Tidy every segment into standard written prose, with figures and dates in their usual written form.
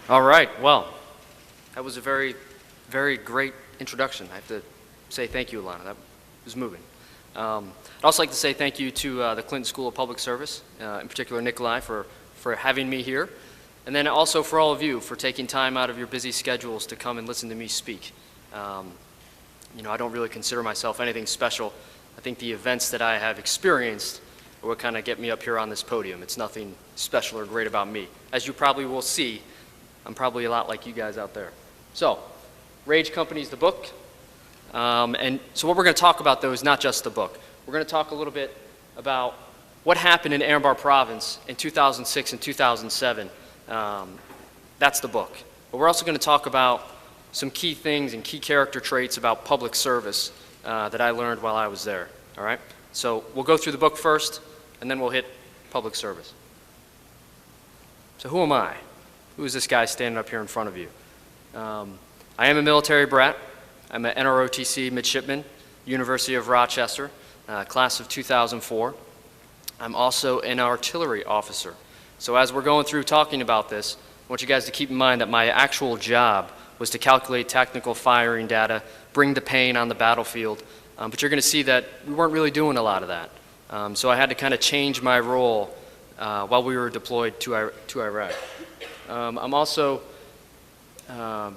All right, well, that was a very, very great introduction. I have to say thank you, Alana. That was moving. I'd also like to say thank you to the Clinton School of Public Service, in particular Nikolai, for having me here. And then also for all of you for taking time out of your busy schedules to come and listen to me speak. You know, I don't really consider myself anything special. I think the events that I have experienced are what kind of get me up here on this podium. It's nothing special or great about me. As you probably will see, I'm probably a lot like you guys out there. So, Rage Company's the book. And so what we're going to talk about, though, is not just the book. We're going to talk a little bit about what happened in Anbar Province in 2006 and 2007. That's the book. But we're also going to talk about some key things and key character traits about public service that I learned while I was there. All right? So we'll go through the book first, and then we'll hit public service. So who am I? Who is this guy standing up here in front of you? I am a military brat. I'm an NROTC midshipman, University of Rochester, class of 2004. I'm also an artillery officer. So as we're going through talking about this, I want you guys to keep in mind that my actual job was to calculate tactical firing data, bring the pain on the battlefield, but you're going to see that we weren't really doing a lot of that. So I had to kind of change my role while we were deployed to Iraq. I'm also a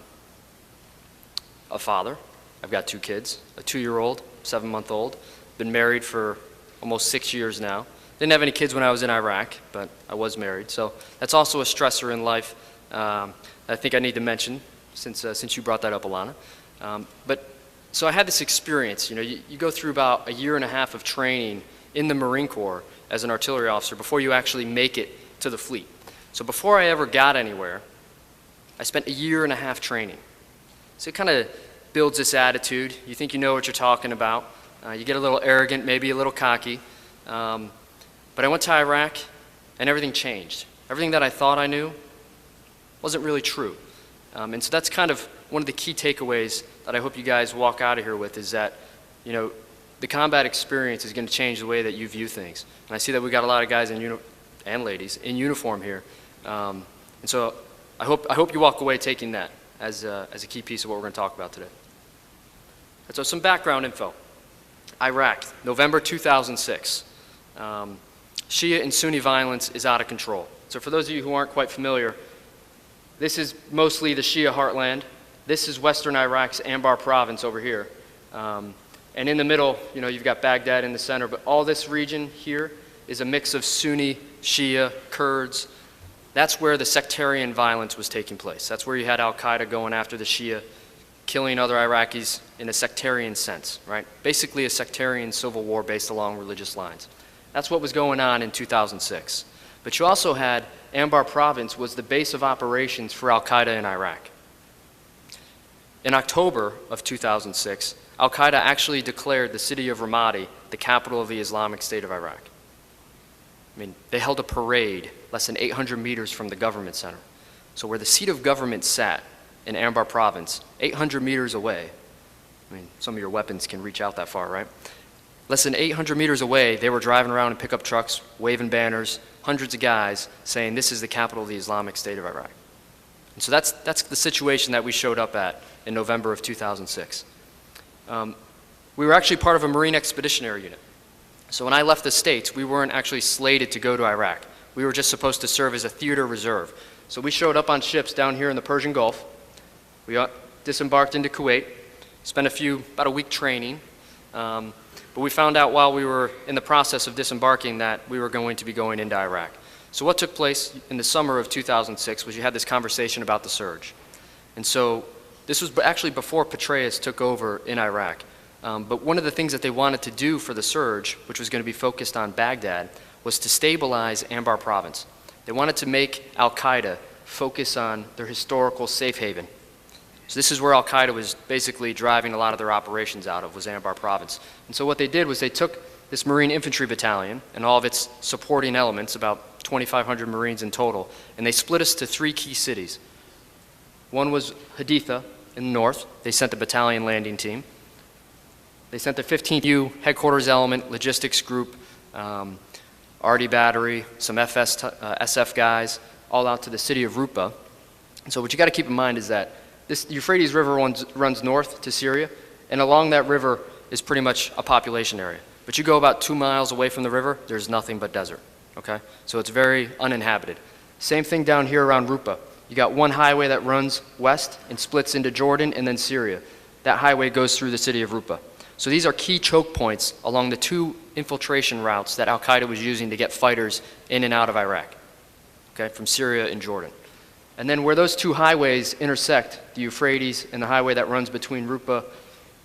father. I've got 2 kids, a 2-year-old, 7-month-old. Been married for almost 6 years now. Didn't have any kids when I was in Iraq, but I was married. So that's also a stressor in life I think I need to mention since you brought that up, Alana. So I had this experience. You know, you go through about a year and a half of training in the Marine Corps as an artillery officer before you actually make it to the fleet. So before I ever got anywhere, I spent a year and a half training. So it kind of builds this attitude. You think you know what you're talking about. You get a little arrogant, maybe a little cocky. But I went to Iraq, and everything changed. Everything that I thought I knew wasn't really true. And so that's kind of one of the key takeaways that I hope you guys walk out of here with, is that, you know, the combat experience is going to change the way that you view things. And I see that we got a lot of guys and ladies in uniform here. And so I hope you walk away taking that as a key piece of what we're going to talk about today. And so some background info. Iraq, November 2006. Shia and Sunni violence is out of control. So for those of you who aren't quite familiar, this is mostly the Shia heartland. This is western Iraq's Anbar province over here. And in the middle, you know, you've got Baghdad in the center, but all this region here is a mix of Sunni, Shia, Kurds. That's where the sectarian violence was taking place. That's where you had Al-Qaeda going after the Shia, killing other Iraqis in a sectarian sense, right? Basically a sectarian civil war based along religious lines. That's what was going on in 2006. But you also had Anbar province was the base of operations for Al-Qaeda in Iraq. In October of 2006, Al-Qaeda actually declared the city of Ramadi the capital of the Islamic State of Iraq. I mean, they held a parade less than 800 meters from the government center. So where the seat of government sat in Anbar province, 800 meters away, I mean, some of your weapons can reach out that far, right? Less than 800 meters away, they were driving around in pickup trucks, waving banners, hundreds of guys saying, this is the capital of the Islamic State of Iraq. And so that's the situation that we showed up at in November of 2006. We were actually part of a Marine Expeditionary Unit. So when I left the States, we weren't actually slated to go to Iraq. We were just supposed to serve as a theater reserve. So we showed up on ships down here in the Persian Gulf. We disembarked into Kuwait, spent about a week training. But we found out while we were in the process of disembarking that we were going to be going into Iraq. So what took place in the summer of 2006 was you had this conversation about the surge. And so this was actually before Petraeus took over in Iraq. But one of the things that they wanted to do for the surge, which was going to be focused on Baghdad, was to stabilize Anbar province. They wanted to make Al-Qaeda focus on their historical safe haven. So this is where Al-Qaeda was basically driving a lot of their operations out of, was Anbar province. And so what they did was they took this Marine Infantry Battalion and all of its supporting elements, about 2,500 Marines in total, and they split us to 3 key cities. One was Haditha in the north. They sent the battalion landing team. They sent the 15th U headquarters element, logistics group, RD battery, some SF guys, all out to the city of Rupa. And so what you got to keep in mind is that this Euphrates River runs north to Syria, and along that river is pretty much a population area. But you go about 2 miles away from the river, there's nothing but desert, okay? So it's very uninhabited. Same thing down here around Rupa. You got one highway that runs west and splits into Jordan and then Syria. That highway goes through the city of Rupa. So these are key choke points along the 2 infiltration routes that Al-Qaeda was using to get fighters in and out of Iraq, okay, from Syria and Jordan. And then where those 2 highways intersect, the Euphrates and the highway that runs between Rupa,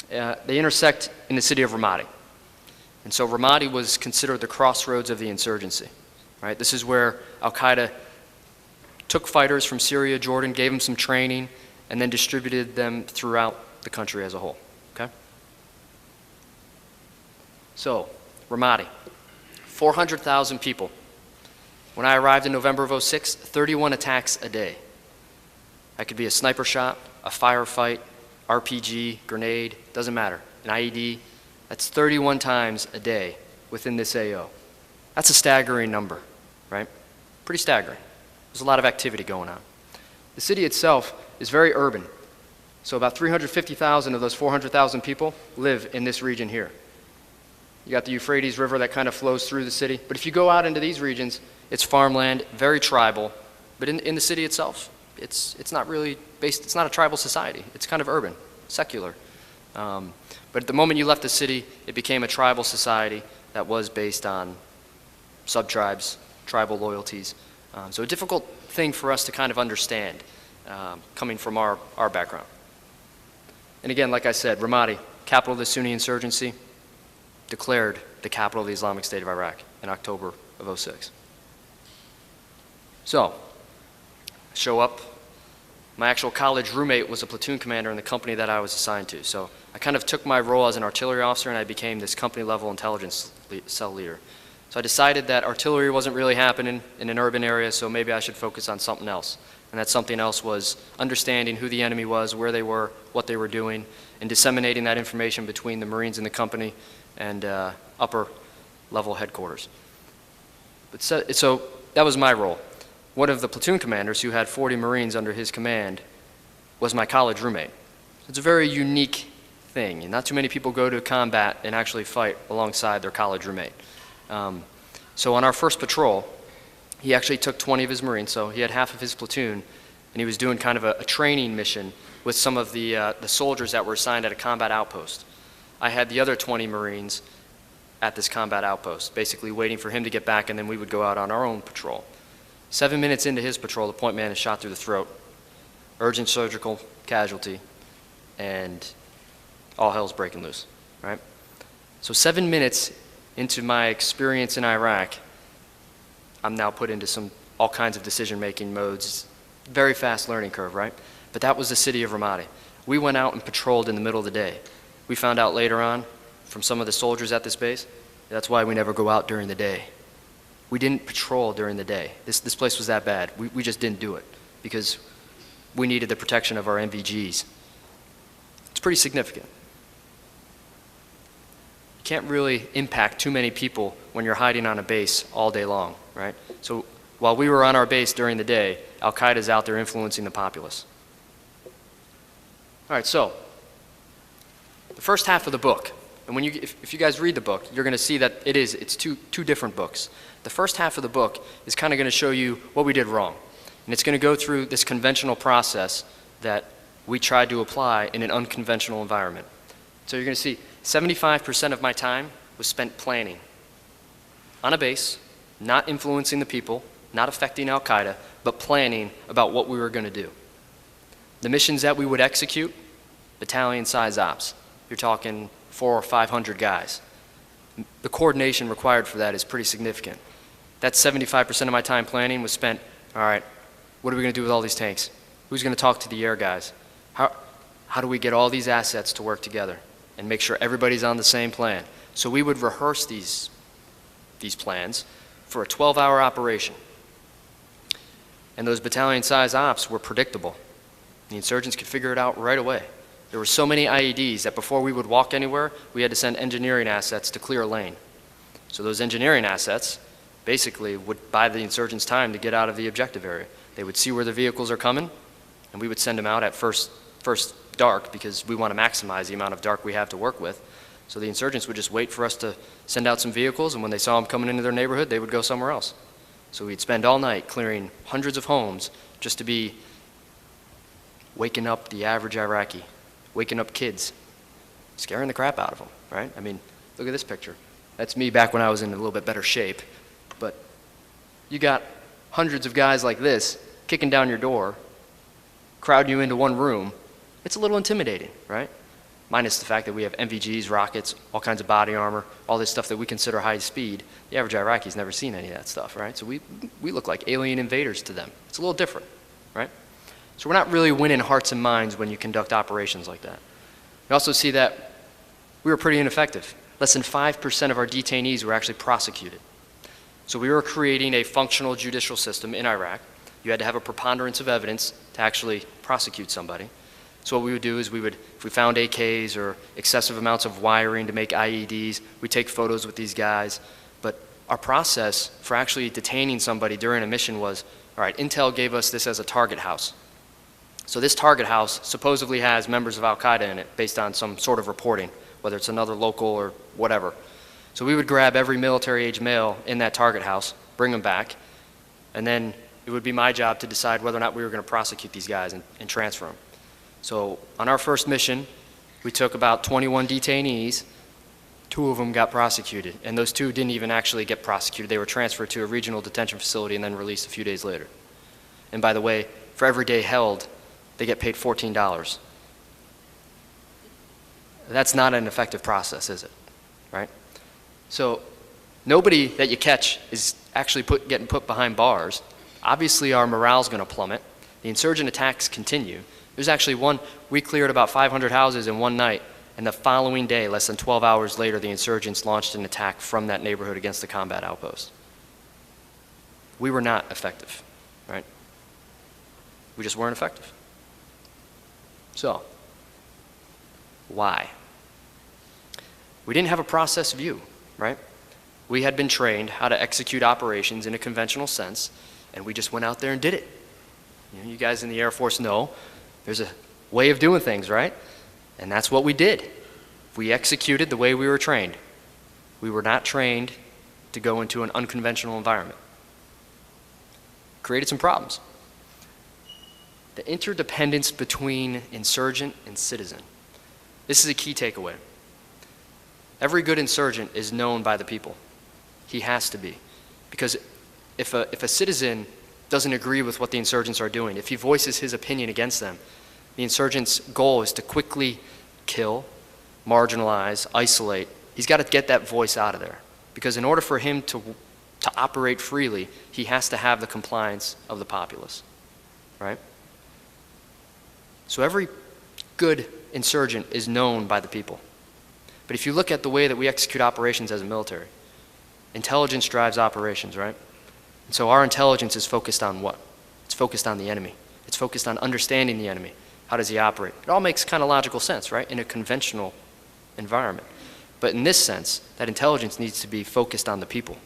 they intersect in the city of Ramadi. And so Ramadi was considered the crossroads of the insurgency, right? This is where Al-Qaeda took fighters from Syria, Jordan, gave them some training, and then distributed them throughout the country as a whole, okay? So, Ramadi, 400,000 people. When I arrived in November of 2006, 31 attacks a day. That could be a sniper shot, a firefight, RPG, grenade, doesn't matter, an IED. That's 31 times a day within this AO. That's a staggering number, right? Pretty staggering. There's a lot of activity going on. The city itself is very urban. So about 350,000 of those 400,000 people live in this region here. You got the Euphrates River that kind of flows through the city. But if you go out into these regions, it's farmland, very tribal. But in the city itself, it's not really based, it's not a tribal society. It's kind of urban, secular. But at the moment you left the city, it became a tribal society that was based on sub-tribes, tribal loyalties. So a difficult thing for us to kind of understand coming from our background. And again, like I said, Ramadi, capital of the Sunni insurgency, declared the capital of the Islamic State of Iraq in October of 2006. So, show up. My actual college roommate was a platoon commander in the company that I was assigned to. So I kind of took my role as an artillery officer and I became this company level intelligence cell leader. So I decided that artillery wasn't really happening in an urban area, so maybe I should focus on something else. And that something else was understanding who the enemy was, where they were, what they were doing, and disseminating that information between the Marines in the company and upper level headquarters. But so that was my role. One of the platoon commanders, who had 40 Marines under his command, was my college roommate. It's a very unique thing, and not too many people go to combat and actually fight alongside their college roommate. So on our first patrol, he actually took 20 of his Marines, so he had half of his platoon, and he was doing kind of a training mission with some of the soldiers that were assigned at a combat outpost. I had the other 20 Marines at this combat outpost, basically waiting for him to get back, and then we would go out on our own patrol. 7 minutes into his patrol, the point man is shot through the throat, urgent surgical casualty, and all hell's breaking loose, right? So 7 minutes into my experience in Iraq, I'm now put into all kinds of decision-making modes, very fast learning curve, right? But that was the city of Ramadi. We went out and patrolled in the middle of the day. We found out later on from some of the soldiers at this base, that's why we never go out during the day. We didn't patrol during the day. This place was that bad. We just didn't do it because we needed the protection of our MVGs. It's pretty significant. You can't really impact too many people when you're hiding on a base all day long, right? So while we were on our base during the day, Al-Qaeda's out there influencing the populace. All right, so the first half of the book, and if you guys read the book, you're going to see that it's two different books. The first half of the book is kind of going to show you what we did wrong. And it's going to go through this conventional process that we tried to apply in an unconventional environment. So you're going to see 75% of my time was spent planning on a base, not influencing the people, not affecting Al-Qaeda, but planning about what we were going to do. The missions that we would execute, battalion-size ops. You're talking 400 or 500 guys. The coordination required for that is pretty significant. That 75% of my time planning was spent, all right, what are we going to do with all these tanks? Who's going to talk to the air guys? How do we get all these assets to work together and make sure everybody's on the same plan? So we would rehearse these plans for a 12-hour operation. And those battalion-size ops were predictable. The insurgents could figure it out right away. There were so many IEDs that before we would walk anywhere, we had to send engineering assets to clear a lane. So those engineering assets basically would buy the insurgents time to get out of the objective area. They would see where the vehicles are coming, and we would send them out at first dark because we want to maximize the amount of dark we have to work with. So the insurgents would just wait for us to send out some vehicles, and when they saw them coming into their neighborhood, they would go somewhere else. So we'd spend all night clearing hundreds of homes just to be waking up the average Iraqi, waking up kids, scaring the crap out of them, right? I mean, look at this picture. That's me back when I was in a little bit better shape. But you got hundreds of guys like this kicking down your door, crowding you into one room. It's a little intimidating, right? Minus the fact that we have MVGs, rockets, all kinds of body armor, all this stuff that we consider high speed. The average Iraqi's never seen any of that stuff, right? So we look like alien invaders to them. It's a little different, right? So we're not really winning hearts and minds when you conduct operations like that. We also see that we were pretty ineffective. Less than 5% of our detainees were actually prosecuted. So we were creating a functional judicial system in Iraq. You had to have a preponderance of evidence to actually prosecute somebody. So what we would do is if we found AKs or excessive amounts of wiring to make IEDs, we'd take photos with these guys. But our process for actually detaining somebody during a mission was, all right, Intel gave us this as a target house. So this target house supposedly has members of Al-Qaeda in it based on some sort of reporting, whether it's another local or whatever. So we would grab every military-age male in that target house, bring them back, and then it would be my job to decide whether or not we were going to prosecute these guys and transfer them. So on our first mission, we took about 21 detainees. 2 of them got prosecuted, and those 2 didn't even actually get prosecuted. They were transferred to a regional detention facility and then released a few days later. And by the way, for every day held, they get paid $14. That's not an effective process, is it? Right? So nobody that you catch is actually getting put behind bars. Obviously, our morale's going to plummet. The insurgent attacks continue. There's actually one, we cleared about 500 houses in one night, and the following day, less than 12 hours later, the insurgents launched an attack from that neighborhood against the combat outpost. We were not effective, right? We just weren't effective. So, why? We didn't have a process view, right? We had been trained how to execute operations in a conventional sense, and we just went out there and did it. You guys in the Air Force know there's a way of doing things, right? And that's what we did. We executed the way we were trained. We were not trained to go into an unconventional environment. Created some problems. The interdependence between insurgent and citizen. This is a key takeaway. Every good insurgent is known by the people. He has to be. Because if a citizen doesn't agree with what the insurgents are doing, if he voices his opinion against them, the insurgent's goal is to quickly kill, marginalize, isolate. He's got to get that voice out of there. Because in order for him to operate freely, he has to have the compliance of the populace, right? So every good insurgent is known by the people. But if you look at the way that we execute operations as a military, intelligence drives operations, right? And so our intelligence is focused on what? It's focused on the enemy. It's focused on understanding the enemy. How does he operate? It all makes kind of logical sense, right? In a conventional environment. But in this sense, that intelligence needs to be focused on the people.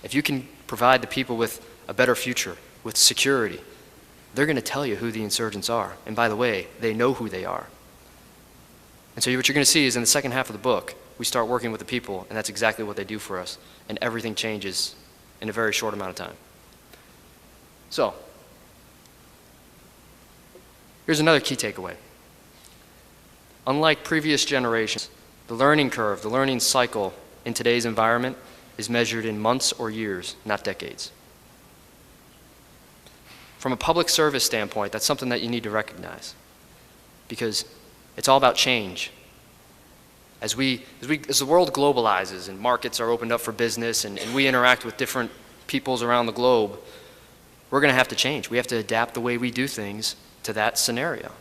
If you can provide the people with a better future, with security, they're going to tell you who the insurgents are. And by the way, they know who they are. And so what you're going to see is in the second half of the book, we start working with the people, and that's exactly what they do for us. And everything changes in a very short amount of time. So, here's another key takeaway. Unlike previous generations, the learning curve, the learning cycle in today's environment is measured in months or years, not decades. From a public service standpoint, that's something that you need to recognize, because it's all about change. As the world globalizes and markets are opened up for business and we interact with different peoples around the globe, we're going to have to change. We have to adapt the way we do things to that scenario.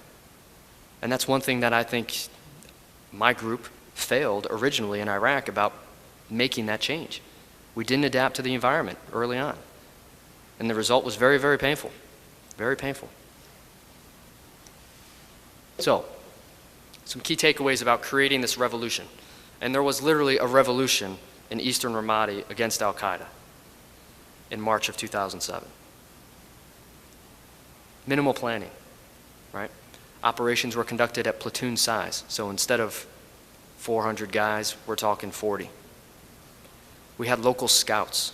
And that's one thing that I think my group failed originally in Iraq about making that change. We didn't adapt to the environment early on. And the result was very, very painful. Very painful. So, some key takeaways about creating this revolution. And there was literally a revolution in eastern Ramadi against Al-Qaeda in March of 2007. Minimal planning. right? Operations were conducted at platoon size. So instead of 400 guys, we're talking 40. We had local scouts.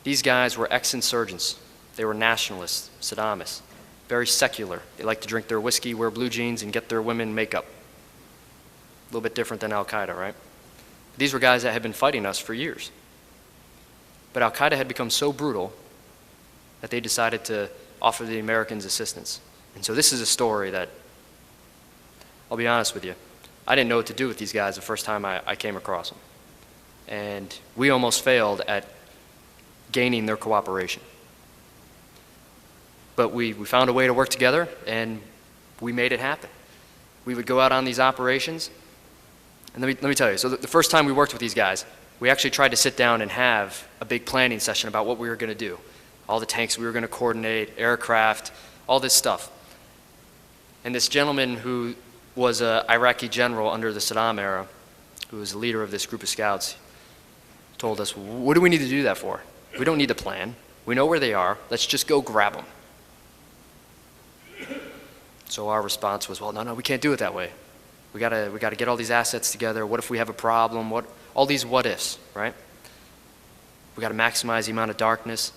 These guys were ex-insurgents. They were nationalists, Saddamists, very secular. They like to drink their whiskey, wear blue jeans, and get their women makeup. A little bit different than Al-Qaeda, right? These were guys that had been fighting us for years. But Al-Qaeda had become so brutal that they decided to offer the Americans assistance. And so this is a story that, I'll be honest with you, I didn't know what to do with these guys the first time I came across them. And we almost failed at gaining their cooperation. But we found a way to work together, and we made it happen. We would go out on these operations, and let me tell you, so the first time we worked with these guys, we actually tried to sit down and have a big planning session about what we were going to do. All the tanks we were going to coordinate, aircraft, all this stuff. And this gentleman who was an Iraqi general under the Saddam era, who was the leader of this group of scouts, told us, what do we need to do that for? We don't need a plan. We know where they are. Let's just go grab them. So our response was, well, no, we can't do it that way. We gotta get all these assets together. What if we have a problem? All these what ifs, right? We gotta maximize the amount of darkness.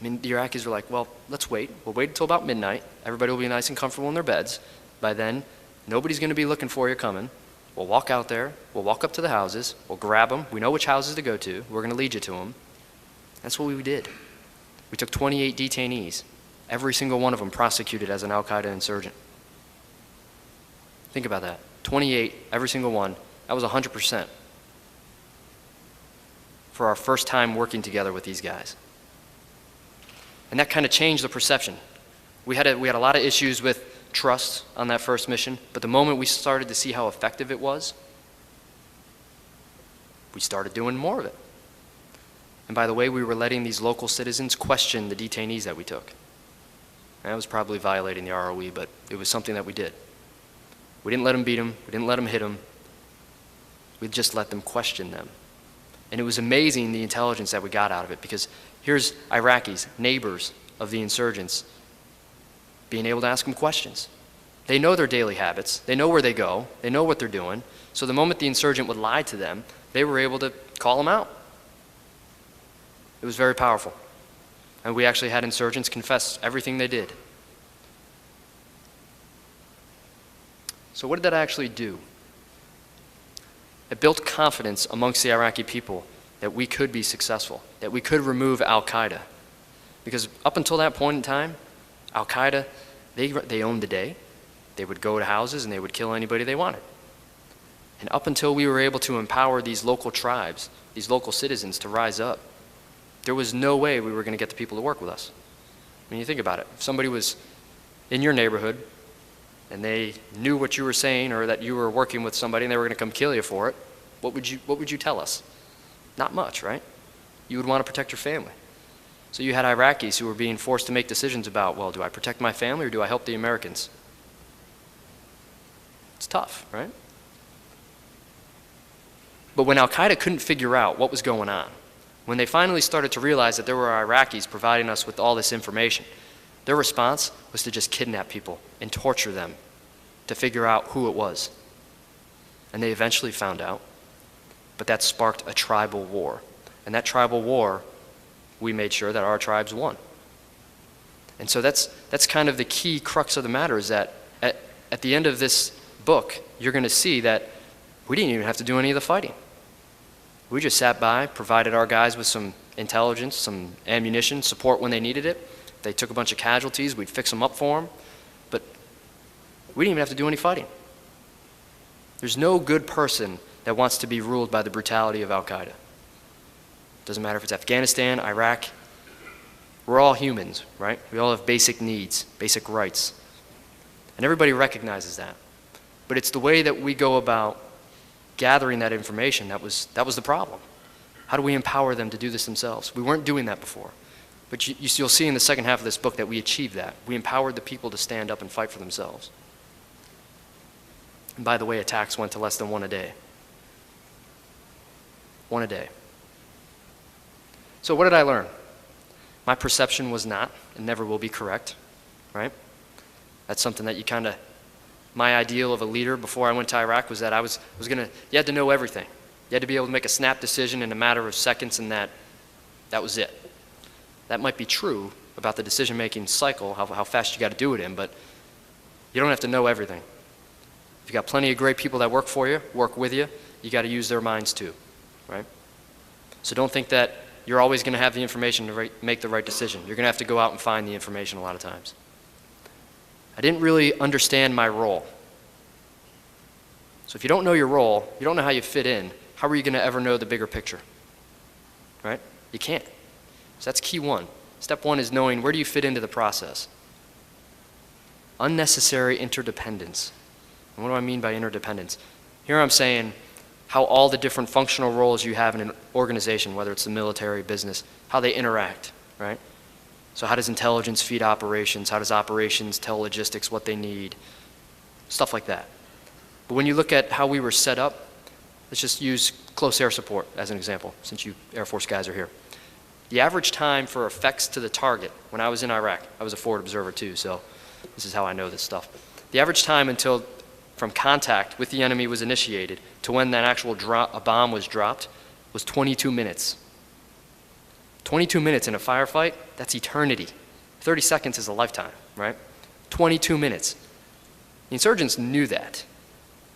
I mean, the Iraqis were like, well, let's wait. We'll wait until about midnight. Everybody will be nice and comfortable in their beds. By then, nobody's gonna be looking for you coming. We'll walk out there. We'll walk up to the houses. We'll grab them. We know which houses to go to. We're gonna lead you to them. That's what we did. We took 28 detainees. Every single one of them prosecuted as an Al-Qaeda insurgent. Think about that. 28, every single one. That was 100% for our first time working together with these guys. And that kind of changed the perception. We had a lot of issues with trust on that first mission, but the moment we started to see how effective it was, we started doing more of it. And by the way, we were letting these local citizens question the detainees that we took. And that was probably violating the ROE, but it was something that we did. We didn't let them beat them. We didn't let them hit them. We just let them question them. And it was amazing the intelligence that we got out of it, because here's Iraqis, neighbors of the insurgents, being able to ask them questions. They know their daily habits. They know where they go. They know what they're doing. So the moment the insurgent would lie to them, they were able to call them out. It was very powerful. And we actually had insurgents confess everything they did. So what did that actually do? It built confidence amongst the Iraqi people that we could be successful, that we could remove Al-Qaeda. Because up until that point in time, Al-Qaeda, they owned the day. They would go to houses and they would kill anybody they wanted. And up until we were able to empower these local tribes, these local citizens to rise up, there was no way we were going to get the people to work with us. I mean, you think about it. If somebody was in your neighborhood and they knew what you were saying, or that you were working with somebody and they were going to come kill you for it, what would you tell us? Not much, right? You would want to protect your family. So you had Iraqis who were being forced to make decisions about, well, do I protect my family or do I help the Americans? It's tough, right? But when Al-Qaeda couldn't figure out what was going on, when they finally started to realize that there were Iraqis providing us with all this information, their response was to just kidnap people and torture them to figure out who it was. And they eventually found out, but that sparked a tribal war. And that tribal war, we made sure that our tribes won. And so that's kind of the key crux of the matter, is that at the end of this book, you're going to see that we didn't even have to do any of the fighting. We just sat by, provided our guys with some intelligence, some ammunition, support when they needed it. If they took a bunch of casualties, we'd fix them up for them. But we didn't even have to do any fighting. There's no good person that wants to be ruled by the brutality of Al-Qaeda. Doesn't matter if it's Afghanistan, Iraq. We're all humans, right? We all have basic needs, basic rights. And everybody recognizes that. But it's the way that we go about gathering that information that was the problem. How do we empower them to do this themselves? We weren't doing that before. But you'll see in the second half of this book that we achieved that. We empowered the people to stand up and fight for themselves. And by the way, attacks went to less than one a day. One a day. So what did I learn? My perception was not and never will be correct, right? That's something that my ideal of a leader before I went to Iraq was that you had to know everything. You had to be able to make a snap decision in a matter of seconds, and that was it. That might be true about the decision-making cycle, how fast you got to do it in, but you don't have to know everything. If you got plenty of great people that work for you, work with you, you got to use their minds too, right? So don't think that you're always going to have the information to make the right decision. You're going to have to go out and find the information a lot of times. I didn't really understand my role. So if you don't know your role, you don't know how you fit in, how are you going to ever know the bigger picture? Right? You can't. So that's key one. Step one is knowing where do you fit into the process. Unnecessary interdependence. And what do I mean by interdependence? Here I'm saying how all the different functional roles you have in an organization, whether it's the military, business, how they interact, right? So how does intelligence feed operations? How does operations tell logistics what they need? Stuff like that. But when you look at how we were set up, let's just use close air support as an example, since you Air Force guys are here. The average time for effects to the target, when I was in Iraq, I was a forward observer too, so this is how I know this stuff. The average time from contact with the enemy was initiated to when that actual a bomb was dropped was 22 minutes. 22 minutes in a firefight, that's eternity. 30 seconds is a lifetime, right? 22 minutes. The insurgents knew that.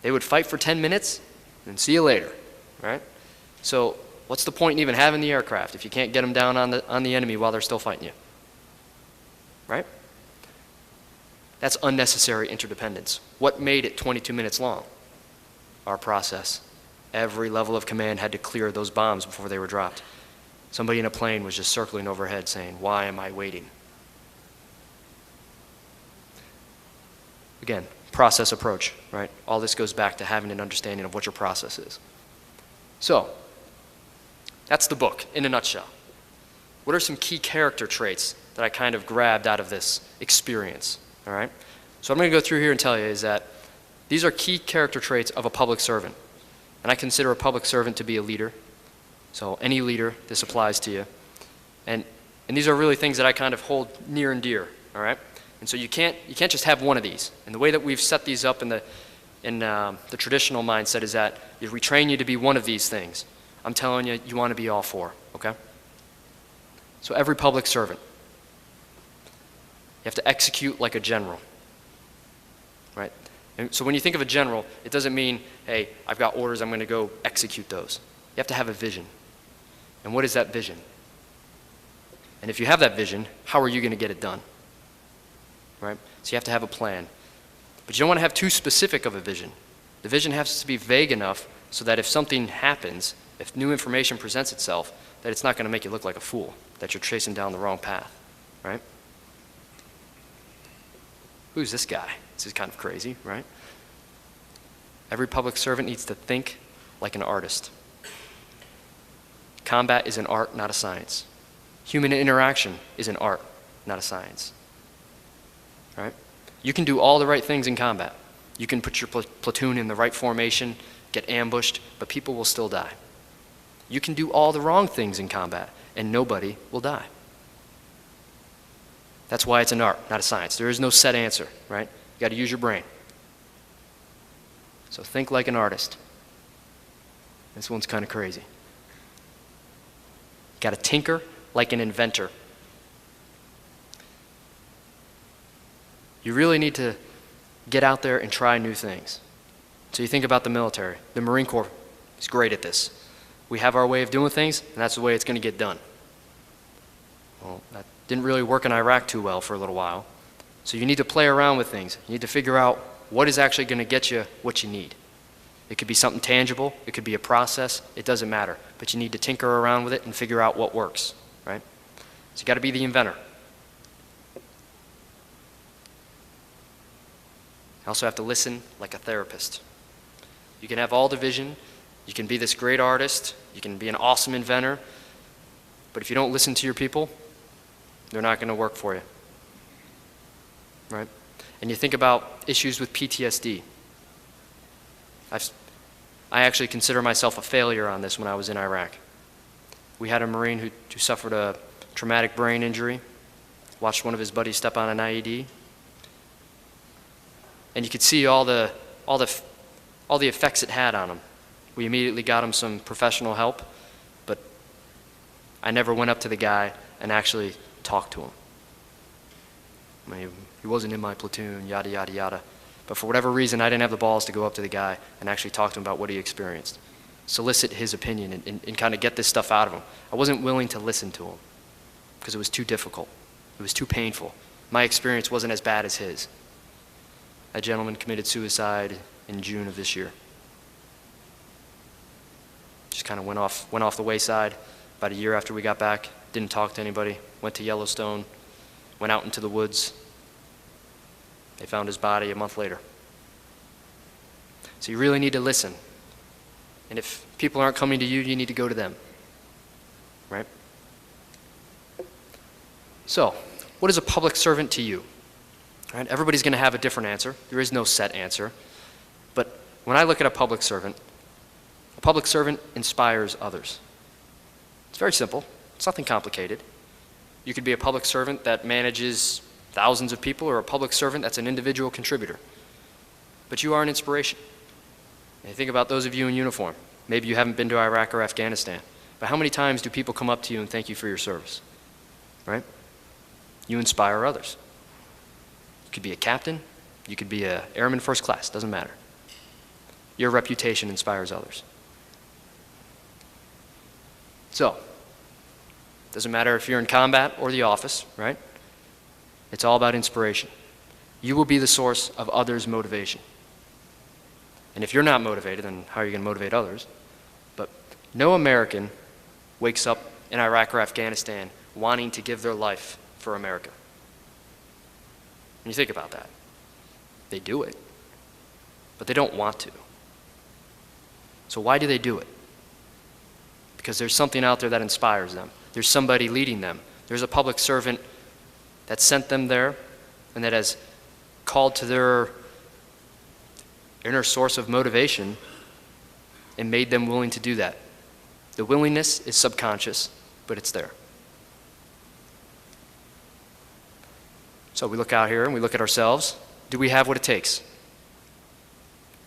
They would fight for 10 minutes and see you later, right? So what's the point in even having the aircraft if you can't get them down on the enemy while they're still fighting you, right? That's unnecessary interdependence. What made it 22 minutes long? Our process. Every level of command had to clear those bombs before they were dropped. Somebody in a plane was just circling overhead saying, "Why am I waiting?" Again, process approach, right? All this goes back to having an understanding of what your process is. So, that's the book in a nutshell. What are some key character traits that I kind of grabbed out of this experience? All right? So I'm going to go through here and tell you is that these are key character traits of a public servant. And I consider a public servant to be a leader. So any leader, this applies to you. And these are really things that I kind of hold near and dear, all right? And so you can't just have one of these. And the way that we've set these up in the traditional mindset is that if we train you to be one of these things, I'm telling you, you want to be all four, okay? So every public servant, you have to execute like a general, right? And so when you think of a general, it doesn't mean, hey, I've got orders, I'm going to go execute those. You have to have a vision. And what is that vision? And if you have that vision, how are you going to get it done? Right? So you have to have a plan. But you don't want to have too specific of a vision. The vision has to be vague enough so that if something happens, if new information presents itself, that it's not going to make you look like a fool, that you're chasing down the wrong path, right? Who's this guy? This is kind of crazy, right? Every public servant needs to think like an artist. Combat is an art, not a science. Human interaction is an art, not a science. Right? You can do all the right things in combat. You can put your platoon in the right formation, get ambushed, but people will still die. You can do all the wrong things in combat, and nobody will die. That's why it's an art, not a science. There is no set answer, right? You got to use your brain. So think like an artist. This one's kind of crazy. You got to tinker like an inventor. You really need to get out there and try new things. So you think about the military. The Marine Corps is great at this. We have our way of doing things, and that's the way it's going to get done. Well, that didn't really work in Iraq too well for a little while. So you need to play around with things. You need to figure out what is actually going to get you what you need. It could be something tangible. It could be a process. It doesn't matter. But you need to tinker around with it and figure out what works, right? So you got to be the inventor. You also have to listen like a therapist. You can have all the vision. You can be this great artist. You can be an awesome inventor. But if you don't listen to your people, they're not going to work for you, right? And you think about issues with PTSD. I actually consider myself a failure on this when I was in Iraq. We had a Marine who suffered a traumatic brain injury, watched one of his buddies step on an IED. And you could see all the effects it had on him. We immediately got him some professional help, but I never went up to the guy and actually talked to him. I mean, he wasn't in my platoon, yada, yada, yada. But for whatever reason, I didn't have the balls to go up to the guy and actually talk to him about what he experienced. Solicit his opinion and kind of get this stuff out of him. I wasn't willing to listen to him because it was too difficult. It was too painful. My experience wasn't as bad as his. That gentleman committed suicide in June of this year. Just kind of went off the wayside about a year after we got back. Didn't talk to anybody. Went to Yellowstone. Went out into the woods. They found his body a month later. So you really need to listen. And if people aren't coming to you, you need to go to them. Right? So, what is a public servant to you? Right? Everybody's going to have a different answer. There is no set answer. But when I look at a public servant inspires others. It's very simple. It's nothing complicated. You could be a public servant that manages thousands of people, or a public servant that's an individual contributor. But you are an inspiration. And think about those of you in uniform. Maybe you haven't been to Iraq or Afghanistan, but how many times do people come up to you and thank you for your service? Right? You inspire others. You could be a captain, you could be an airman first class, doesn't matter. Your reputation inspires others. So, doesn't matter if you're in combat or the office, right? It's all about inspiration. You will be the source of others' motivation. And if you're not motivated, then how are you going to motivate others? But no American wakes up in Iraq or Afghanistan wanting to give their life for America. When you think about that, they do it, but they don't want to. So why do they do it? Because there's something out there that inspires them. There's somebody leading them. There's a public servant that sent them there and that has called to their inner source of motivation and made them willing to do that. The willingness is subconscious, but it's there. So we look out here and we look at ourselves. Do we have what it takes?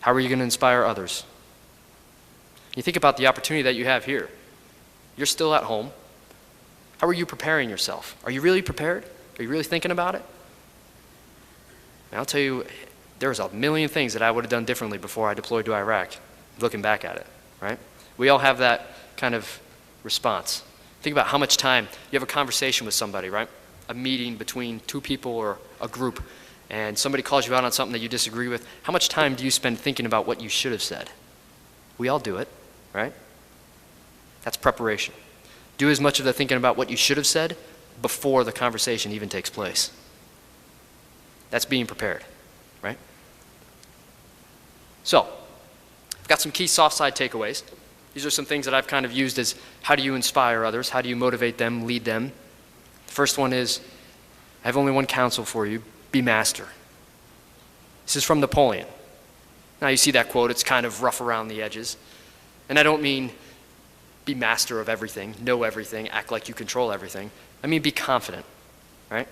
How are you going to inspire others? You think about the opportunity that you have here. You're still at home. How are you preparing yourself? Are you really prepared? Are you really thinking about it? And I'll tell you, there's a million things that I would have done differently before I deployed to Iraq, looking back at it, right? We all have that kind of response. Think about how much time you have a conversation with somebody, right? A meeting between two people or a group, and somebody calls you out on something that you disagree with. How much time do you spend thinking about what you should have said? We all do it, right? That's preparation. Do as much of the thinking about what you should have said before the conversation even takes place. That's being prepared, right? So, I've got some key soft side takeaways. These are some things that I've kind of used as how do you inspire others, how do you motivate them, lead them. The first one is, I have only one counsel for you, be master. This is from Napoleon. Now you see that quote, it's kind of rough around the edges. And I don't mean be master of everything, know everything, act like you control everything. I mean be confident, right?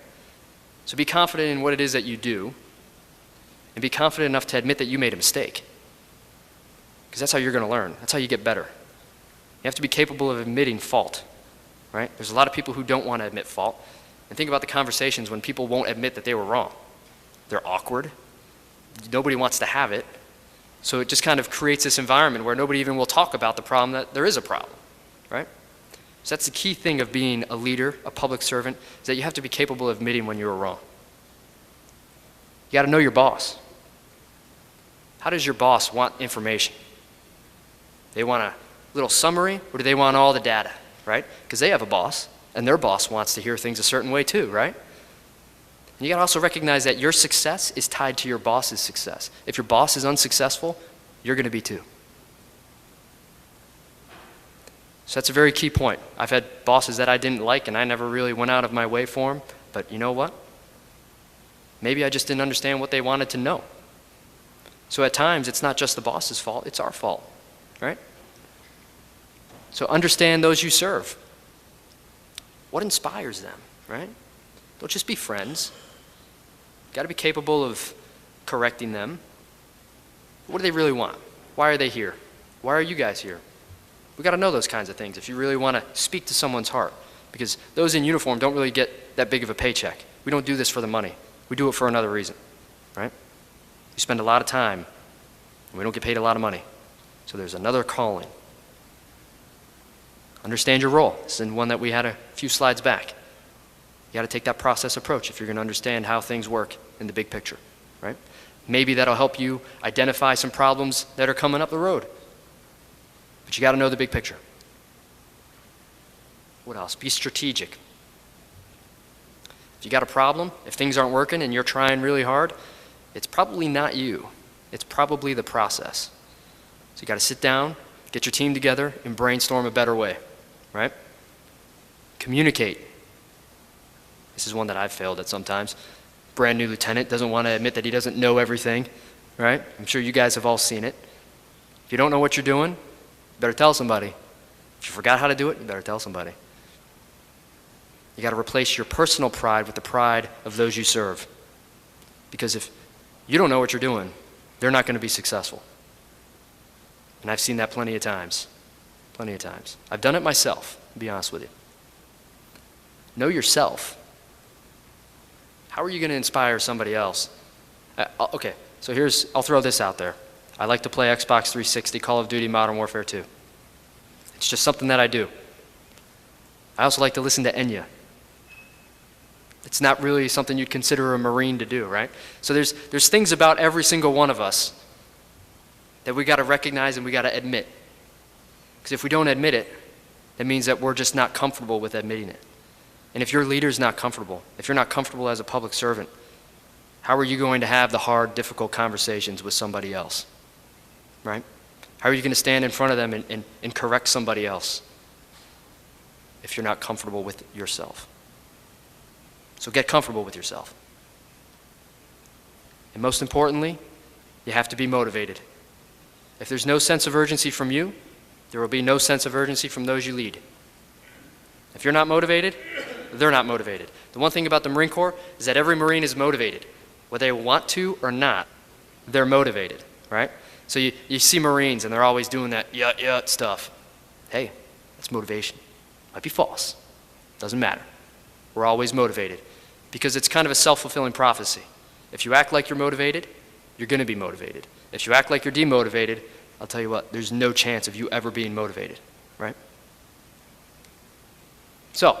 So be confident in what it is that you do, and be confident enough to admit that you made a mistake. Because that's how you're going to learn. That's how you get better. You have to be capable of admitting fault, right? There's a lot of people who don't want to admit fault. And think about the conversations when people won't admit that they were wrong. They're awkward. Nobody wants to have it. So it just kind of creates this environment where nobody even will talk about the problem that there is a problem, right? So that's the key thing of being a leader, a public servant, is that you have to be capable of admitting when you were wrong. You got to know your boss. How does your boss want information? They want a little summary, or do they want all the data, right? Because they have a boss, and their boss wants to hear things a certain way too, right? And you got to also recognize that your success is tied to your boss's success. If your boss is unsuccessful, you're going to be too. So that's a very key point. I've had bosses that I didn't like, and I never really went out of my way for them, but you know what? Maybe I just didn't understand what they wanted to know. So at times, it's not just the boss's fault, it's our fault, right? So understand those you serve. What inspires them, right? Don't just be friends. You've got to be capable of correcting them. What do they really want? Why are they here? Why are you guys here? We got to know those kinds of things if you really want to speak to someone's heart, because those in uniform don't really get that big of a paycheck. We don't do this for the money. We do it for another reason, right? We spend a lot of time, and we don't get paid a lot of money. So there's another calling. Understand your role. This is one that we had a few slides back. You got to take that process approach if you're going to understand how things work in the big picture, right? Maybe that'll help you identify some problems that are coming up the road. But you got to know the big picture. What else? Be strategic. If you got a problem, if things aren't working and you're trying really hard, it's probably not you. It's probably the process. So you got to sit down, get your team together, and brainstorm a better way, right? Communicate. This is one that I've failed at sometimes. Brand new lieutenant doesn't want to admit that he doesn't know everything, right? I'm sure you guys have all seen it. If you don't know what you're doing, you better tell somebody. If you forgot how to do it, you better tell somebody. You got to replace your personal pride with the pride of those you serve. Because if you don't know what you're doing, they're not going to be successful. And I've seen that plenty of times. Plenty of times. I've done it myself, to be honest with you. Know yourself. How are you going to inspire somebody else? Okay, so I'll throw this out there. I like to play Xbox 360, Call of Duty, Modern Warfare 2. It's just something that I do. I also like to listen to Enya. It's not really something you'd consider a Marine to do, right? So there's things about every single one of us that we got to recognize and we got to admit. Because if we don't admit it, that means that we're just not comfortable with admitting it. And if your leader's not comfortable, if you're not comfortable as a public servant, how are you going to have the hard, difficult conversations with somebody else, right? How are you going to stand in front of them and correct somebody else if you're not comfortable with yourself? So get comfortable with yourself. And most importantly, you have to be motivated. If there's no sense of urgency from you, there will be no sense of urgency from those you lead. If you're not motivated, they're not motivated. The one thing about the Marine Corps is that every Marine is motivated. Whether they want to or not, they're motivated, right? So you see Marines and they're always doing that yeah stuff. Hey, that's motivation. Might be false. Doesn't matter. We're always motivated because it's kind of a self-fulfilling prophecy. If you act like you're motivated, you're going to be motivated. If you act like you're demotivated, I'll tell you what, there's no chance of you ever being motivated, right? So,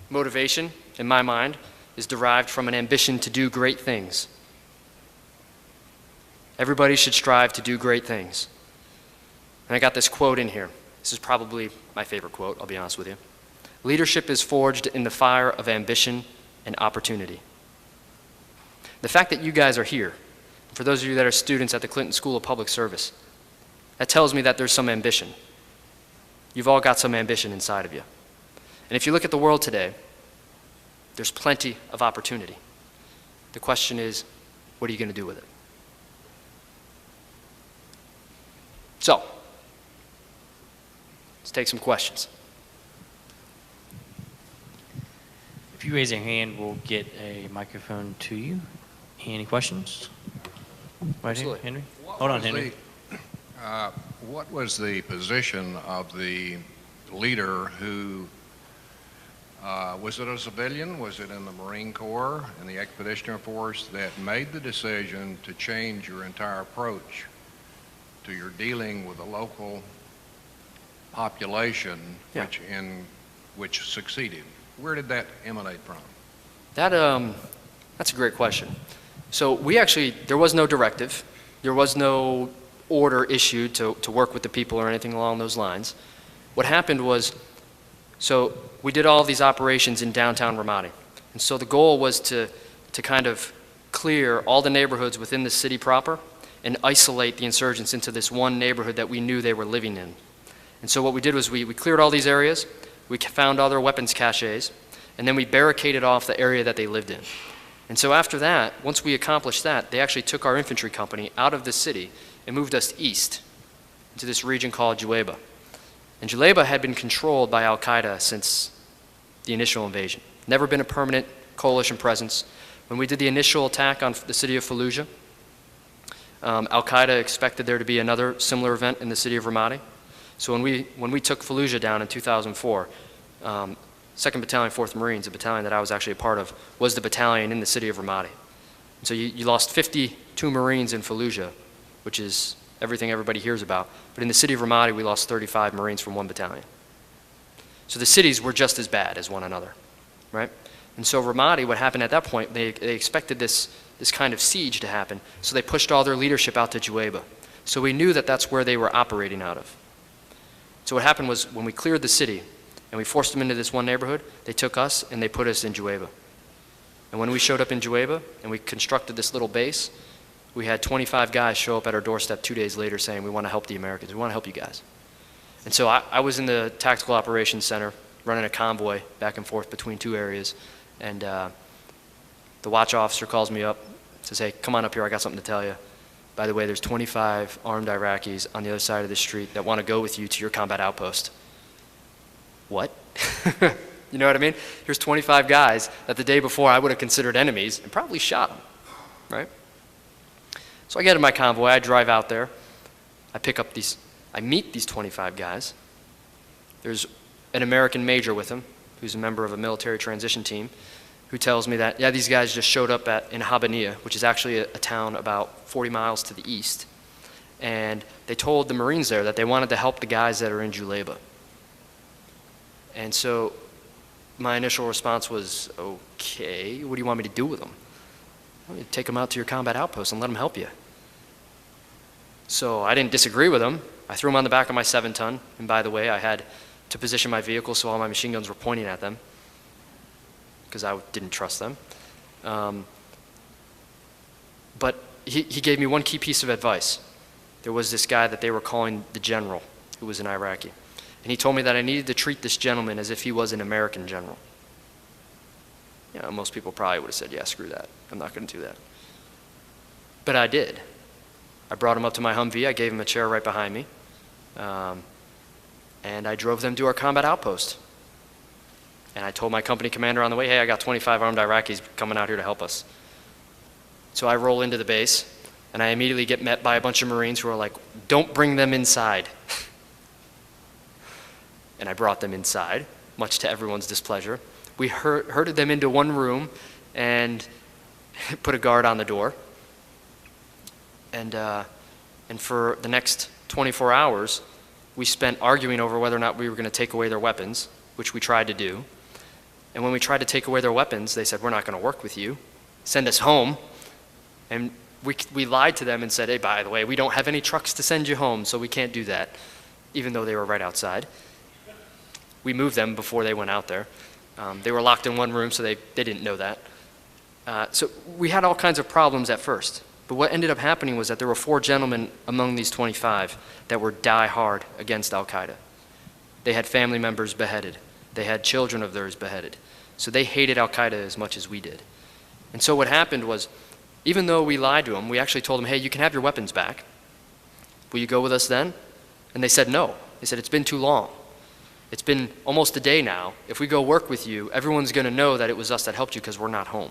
motivation, in my mind, is derived from an ambition to do great things. Everybody should strive to do great things. And I got this quote in here. This is probably my favorite quote, I'll be honest with you. Leadership is forged in the fire of ambition and opportunity. The fact that you guys are here, for those of you that are students at the Clinton School of Public Service, that tells me that there's some ambition. You've all got some ambition inside of you. And if you look at the world today, there's plenty of opportunity. The question is, what are you going to do with it? So, let's take some questions. If you raise your hand, we'll get a microphone to you. Any questions? Right here, Henry? Hold on, Henry. What was the position of the leader who, was it a civilian, was it in the Marine Corps, in the Expeditionary Force, that made the decision to change your entire approach to your dealing with the local population, which succeeded? Where did that emanate from? That's a great question. So there was no directive. There was no order issued to work with the people or anything along those lines. What happened was, so we did all of these operations in downtown Ramadi. And so the goal was to kind of clear all the neighborhoods within the city proper and isolate the insurgents into this one neighborhood that we knew they were living in. And so what we did was we cleared all these areas, we found all their weapons caches, and then we barricaded off the area that they lived in. And so after that, once we accomplished that, they actually took our infantry company out of the city and moved us east into this region called Juleba. And Juleba had been controlled by Al Qaeda since the initial invasion. Never been a permanent coalition presence. When we did the initial attack on the city of Fallujah, Al-Qaeda expected there to be another similar event in the city of Ramadi. So when we took Fallujah down in 2004, 2nd Battalion, 4th Marines, a battalion that I was actually a part of, was the battalion in the city of Ramadi. So you lost 52 Marines in Fallujah, which is everything everybody hears about. But in the city of Ramadi, we lost 35 Marines from one battalion. So the cities were just as bad as one another, right? And so Ramadi, what happened at that point, they expected this kind of siege to happen, so they pushed all their leadership out to Juwayba. So we knew that that's where they were operating out of. So what happened was when we cleared the city and we forced them into this one neighborhood, they took us and they put us in Juwayba. And when we showed up in Juwayba and we constructed this little base, we had 25 guys show up at our doorstep 2 days later saying, we want to help the Americans, we want to help you guys. And so I was in the Tactical Operations Center running a convoy back and forth between two areas, and the watch officer calls me up, says, hey, come on up here, I got something to tell you. By the way, there's 25 armed Iraqis on the other side of the street that want to go with you to your combat outpost. What? You know what I mean? Here's 25 guys that the day before I would have considered enemies and probably shot them, right? So I get in my convoy, I drive out there, I meet these 25 guys. There's an American major with him, who's a member of a military transition team, who tells me that, yeah, these guys just showed up in Habaniya, which is actually a town about 40 miles to the east. And they told the Marines there that they wanted to help the guys that are in Julayba. And so my initial response was, okay, what do you want me to do with them? Well, you take them out to your combat outpost and let them help you. So I didn't disagree with them. I threw them on the back of my 7-ton. And by the way, I had to position my vehicle so all my machine guns were pointing at them, because I didn't trust them. But he gave me one key piece of advice. There was this guy that they were calling the general, who was an Iraqi. And he told me that I needed to treat this gentleman as if he was an American general. You know, most people probably would have said, yeah, screw that. I'm not going to do that. But I did. I brought him up to my Humvee. I gave him a chair right behind me. And I drove them to our combat outpost. And I told my company commander on the way, hey, I got 25 armed Iraqis coming out here to help us. So I roll into the base, and I immediately get met by a bunch of Marines who are like, don't bring them inside. And I brought them inside, much to everyone's displeasure. We herded them into one room and put a guard on the door. And for the next 24 hours, we spent arguing over whether or not we were going to take away their weapons, which we tried to do. And when we tried to take away their weapons, they said, we're not going to work with you. Send us home. And we lied to them and said, hey, by the way, we don't have any trucks to send you home, so we can't do that, even though they were right outside. We moved them before they went out there. They were locked in one room, so they didn't know that. So we had all kinds of problems at first. But what ended up happening was that there were 4 gentlemen among these 25 that were die-hard against Al-Qaeda. They had family members beheaded. They had children of theirs beheaded. So they hated Al-Qaeda as much as we did. And so what happened was, even though we lied to them, we actually told them, hey, you can have your weapons back. Will you go with us then? And they said no. They said, it's been too long. It's been almost a day now. If we go work with you, everyone's going to know that it was us that helped you because we're not home.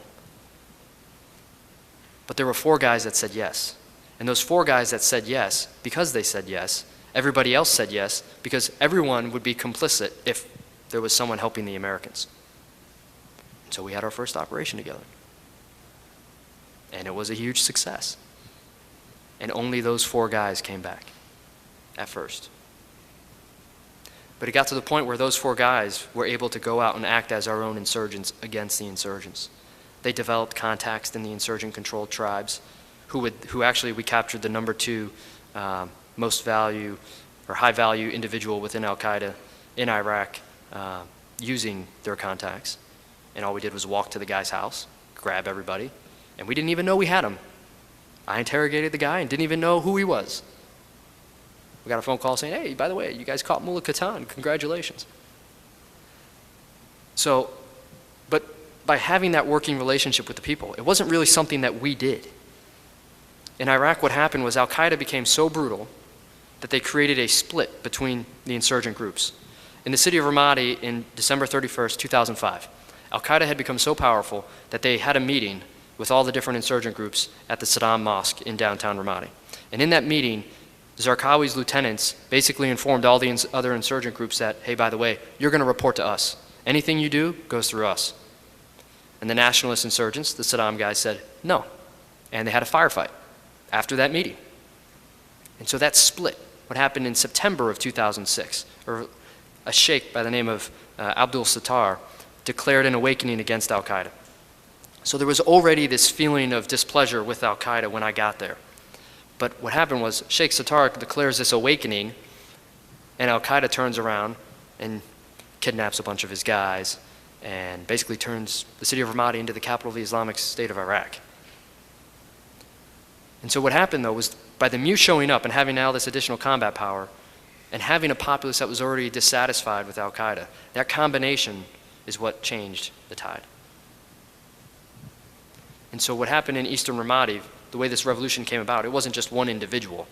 But there were 4 guys that said yes. And those 4 guys that said yes, because they said yes, everybody else said yes, because everyone would be complicit if there was someone helping the Americans. So we had our first operation together. And it was a huge success. And only those 4 guys came back at first. But it got to the point where those 4 guys were able to go out and act as our own insurgents against the insurgents. They developed contacts in the insurgent-controlled tribes, who actually we captured the number 2 most value or high-value individual within Al-Qaeda in Iraq using their contacts. And all we did was walk to the guy's house, grab everybody, and we didn't even know we had him. I interrogated the guy and didn't even know who he was. We got a phone call saying, hey, by the way, you guys caught Mullah Qatan, congratulations. So, but by having that working relationship with the people, it wasn't really something that we did. In Iraq, what happened was Al-Qaeda became so brutal that they created a split between the insurgent groups. In the city of Ramadi in December 31st, 2005, Al-Qaeda had become so powerful that they had a meeting with all the different insurgent groups at the Saddam Mosque in downtown Ramadi. And in that meeting, Zarqawi's lieutenants basically informed all the other insurgent groups that, hey, by the way, you're going to report to us. Anything you do goes through us. And the nationalist insurgents, the Saddam guys, said no. And they had a firefight after that meeting. And so that split. What happened in September of 2006, or a sheikh by the name of Abdul Sattar declared an awakening against al-Qaeda. So there was already this feeling of displeasure with al-Qaeda when I got there. But what happened was Sheikh Sattar declares this awakening, and al-Qaeda turns around and kidnaps a bunch of his guys and basically turns the city of Ramadi into the capital of the Islamic State of Iraq. And so what happened, though, was by the MU showing up and having now this additional combat power and having a populace that was already dissatisfied with al-Qaeda, that combination is what changed the tide. And so what happened in eastern Ramadi, the way this revolution came about, it wasn't just one individual.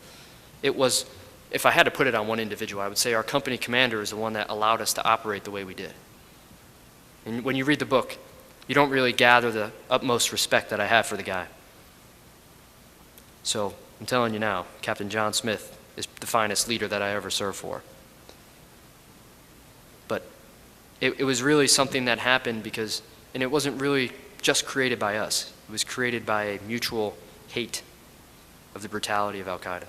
It was, if I had to put it on one individual, I would say our company commander is the one that allowed us to operate the way we did. And when you read the book, you don't really gather the utmost respect that I have for the guy. So I'm telling you now, Captain John Smith is the finest leader that I ever served for. But it was really something that happened because, and it wasn't really just created by us. It was created by a mutual hate of the brutality of al-Qaeda.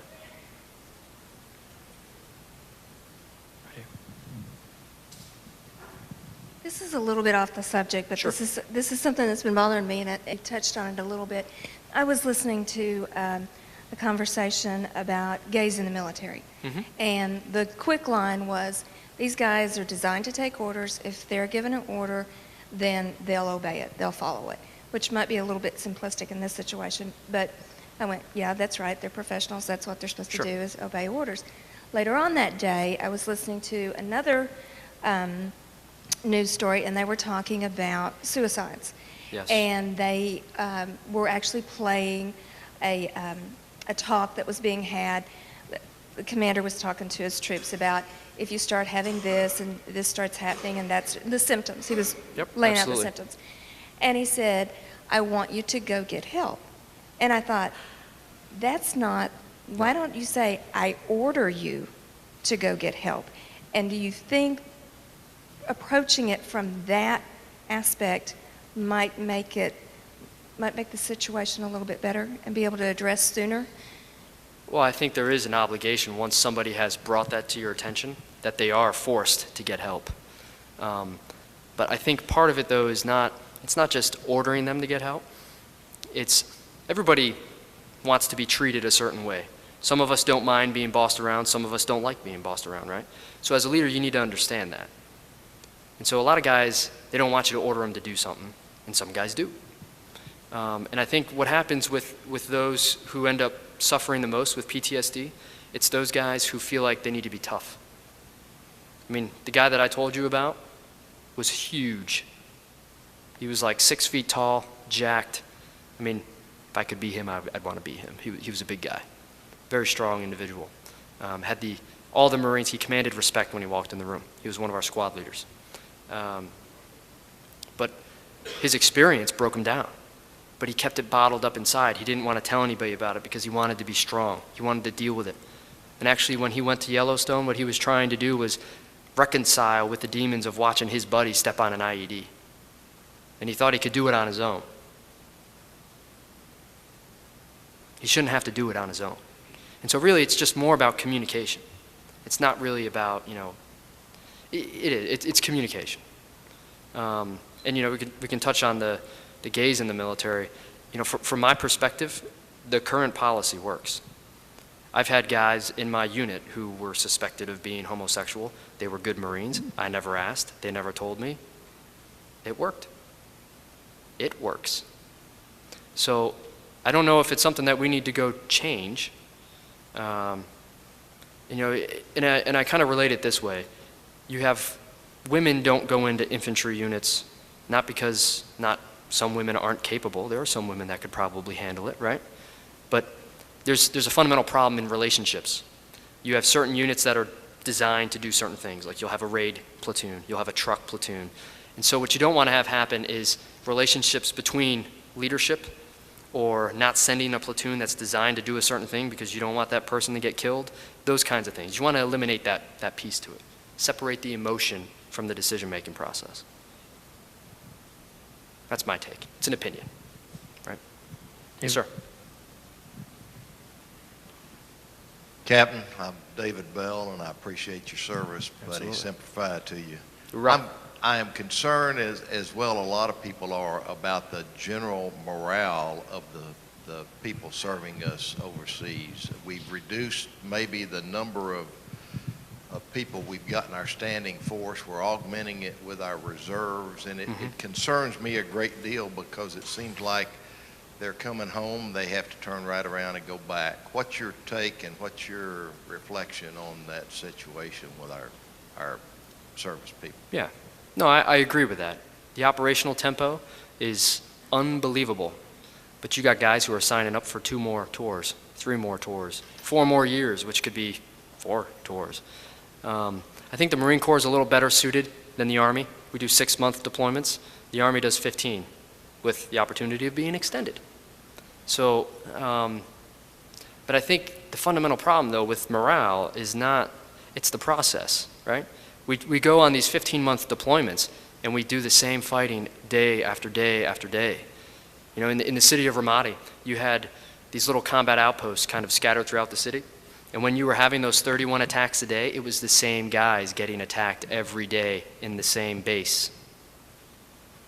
This is a little bit off the subject, but Sure. this is something that's been bothering me, and it touched on it a little bit. I was listening to a conversation about gays in the military, and the quick line was, these guys are designed to take orders. If they're given an order, then they'll obey it, they'll follow it, which might be a little bit simplistic in this situation, but I went, yeah, that's right, they're professionals, that's what they're supposed to do, is obey orders. Later on that day, I was listening to another news story, and they were talking about suicides. Yes. And they were actually playing a talk that was being had. The commander was talking to his troops about if you start having this and this starts happening, and that's the symptoms. He was laying out the symptoms. And he said, I want you to go get help. And I thought, that's not, why don't you say, I order you to go get help? And do you think approaching it from that aspect might make the situation a little bit better and be able to address sooner? Well, I think there is an obligation once somebody has brought that to your attention that they are forced to get help. But I think part of it, though, is it's not just ordering them to get help. It's everybody wants to be treated a certain way. Some of us don't mind being bossed around. Some of us don't like being bossed around, right? So as a leader, you need to understand that. And so a lot of guys, they don't want you to order them to do something, and some guys do. And I think what happens with those who end up suffering the most with PTSD, it's those guys who feel like they need to be tough. I mean, the guy that I told you about was huge. He was like 6 feet tall, jacked. I mean, if I could be him, I'd want to be him. He was a big guy, very strong individual. Had all the Marines, he commanded respect when he walked in the room. He was one of our squad leaders. But his experience broke him down. But he kept it bottled up inside. He didn't want to tell anybody about it because he wanted to be strong. He wanted to deal with it. And actually, when he went to Yellowstone, what he was trying to do was reconcile with the demons of watching his buddy step on an IED. And he thought he could do it on his own. He shouldn't have to do it on his own. And so really, it's just more about communication. It's not really about, it's communication. And we can touch on the gays in the military. From my perspective, the current policy works. I've had guys in my unit who were suspected of being homosexual. They were good Marines. I never asked. They never told me. It worked. It works. So I don't know if it's something that we need to go change. And I kind of relate it this way. You have women don't go into infantry units, not because some women aren't capable. There are some women that could probably handle it, right? But there's a fundamental problem in relationships. You have certain units that are designed to do certain things, like you'll have a raid platoon, you'll have a truck platoon. And so what you don't want to have happen is relationships between leadership or not sending a platoon that's designed to do a certain thing because you don't want that person to get killed, those kinds of things. You want to eliminate that piece to it. Separate the emotion from the decision-making process. That's my take. It's an opinion, right? Yes, sir. Captain, I'm David Bell, and I appreciate your service, buddy. Absolutely. Simplified to you. Right. I am concerned, as well a lot of people are, about the general morale of the people serving us overseas. We've reduced maybe the number of people we've got in our standing force. We're augmenting it with our reserves, and it concerns me a great deal because it seems like they're coming home, they have to turn right around and go back. What's your take and what's your reflection on that situation with our service people? Yeah. No, I agree with that. The operational tempo is unbelievable. But you got guys who are signing up for 2 more tours, 3 more tours, 4 more years, which could be 4 tours. I think the Marine Corps is a little better suited than the Army. We do 6-month deployments. The Army does 15 with the opportunity of being extended. So, but I think the fundamental problem, though, with morale is not, it's the process, right? We go on these 15-month deployments, and we do the same fighting day after day after day. You know, in the city of Ramadi, you had these little combat outposts kind of scattered throughout the city. And when you were having those 31 attacks a day, it was the same guys getting attacked every day in the same base.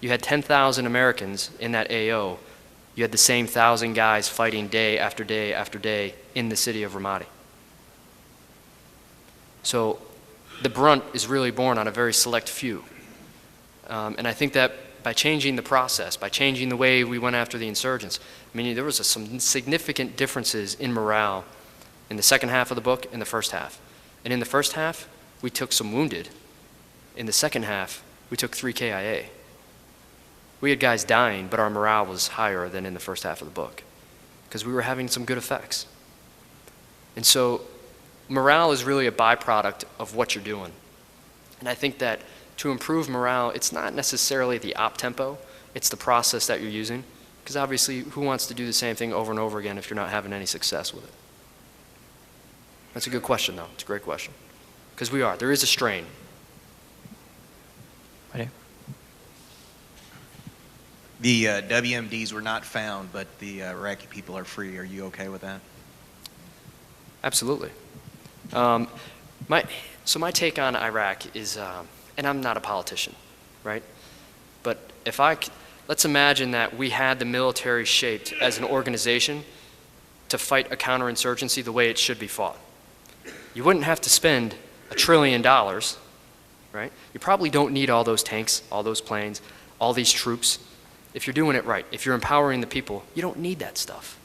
You had 10,000 Americans in that AO. You had the same 1,000 guys fighting day after day after day in the city of Ramadi. So the brunt is really borne on a very select few. And I think that by changing the process, by changing the way we went after the insurgents, I mean, there was some significant differences in morale in the second half of the book and the first half. And in the first half, we took some wounded. In the second half, we took 3 KIA. We had guys dying, but our morale was higher than in the first half of the book because we were having some good effects. And so morale is really a byproduct of what you're doing. And I think that to improve morale, it's not necessarily the op tempo, it's the process that you're using. Because obviously, who wants to do the same thing over and over again if you're not having any success with it? That's a good question, though. It's a great question. Because we are. There is a strain. Right here. The WMDs were not found, but the Iraqi people are free. Are you okay with that? Absolutely. So my take on Iraq is, and I'm not a politician, right? But let's imagine that we had the military shaped as an organization to fight a counterinsurgency the way it should be fought. You wouldn't have to spend $1 trillion, right? You probably don't need all those tanks, all those planes, all these troops. If you're doing it right, if you're empowering the people, you don't need that stuff,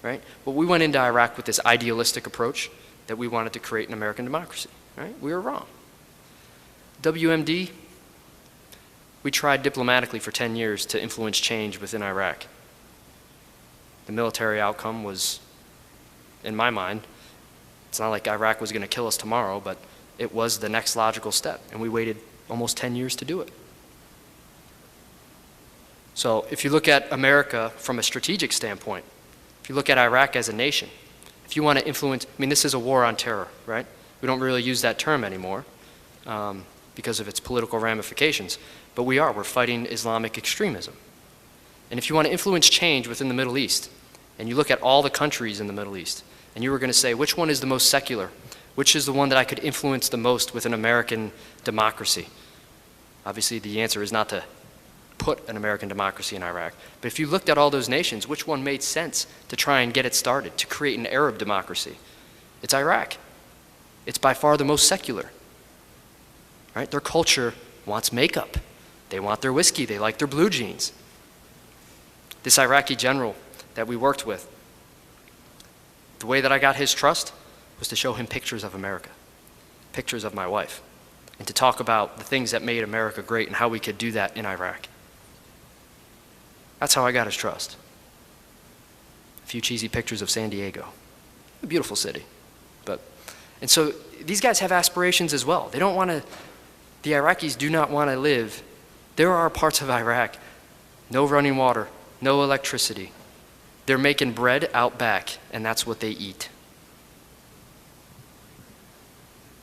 right? But we went into Iraq with this idealistic approach that we wanted to create an American democracy, right? We were wrong. WMD, we tried diplomatically for 10 years to influence change within Iraq. The military outcome was, in my mind, it's not like Iraq was going to kill us tomorrow, but it was the next logical step, and we waited almost 10 years to do it. So if you look at America from a strategic standpoint, if you look at Iraq as a nation, if you want to influence, I mean, this is a war on terror, right? We don't really use that term anymore because of its political ramifications, but we're fighting Islamic extremism. And if you want to influence change within the Middle East, and you look at all the countries in the Middle East, and you were going to say, which one is the most secular? Which is the one that I could influence the most with an American democracy? Obviously, the answer is not to put an American democracy in Iraq. But if you looked at all those nations, which one made sense to try and get it started, to create an Arab democracy? It's Iraq. It's by far the most secular. Right? Their culture wants makeup. They want their whiskey. They like their blue jeans. This Iraqi general that we worked with, the way that I got his trust was to show him pictures of America, pictures of my wife, and to talk about the things that made America great and how we could do that in Iraq. That's how I got his trust. A few cheesy pictures of San Diego, a beautiful city. And so these guys have aspirations as well. They don't want to, the Iraqis do not want to live. There are parts of Iraq, no running water, no electricity, They're making bread out back, and that's what they eat.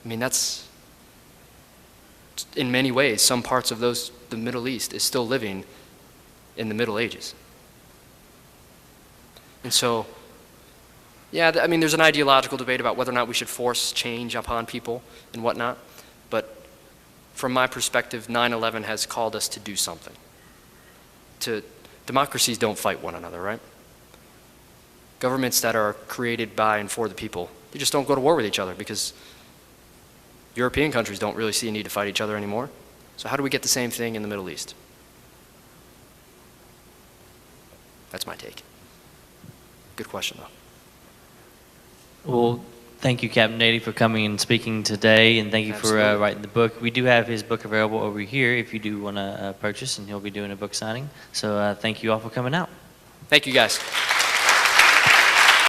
I mean, that's, in many ways, some parts of the Middle East is still living in the Middle Ages. And so, yeah, I mean, there's an ideological debate about whether or not we should force change upon people and whatnot, but from my perspective, 9/11 has called us to do something. Democracies don't fight one another, right? Governments that are created by and for the people, they just don't go to war with each other because European countries don't really see a need to fight each other anymore. So how do we get the same thing in the Middle East? That's my take. Good question, though. Well, thank you, Captain Daly, for coming and speaking today, and thank you for writing the book. We do have his book available over here if you do want to purchase, and he'll be doing a book signing. So thank you all for coming out. Thank you, guys.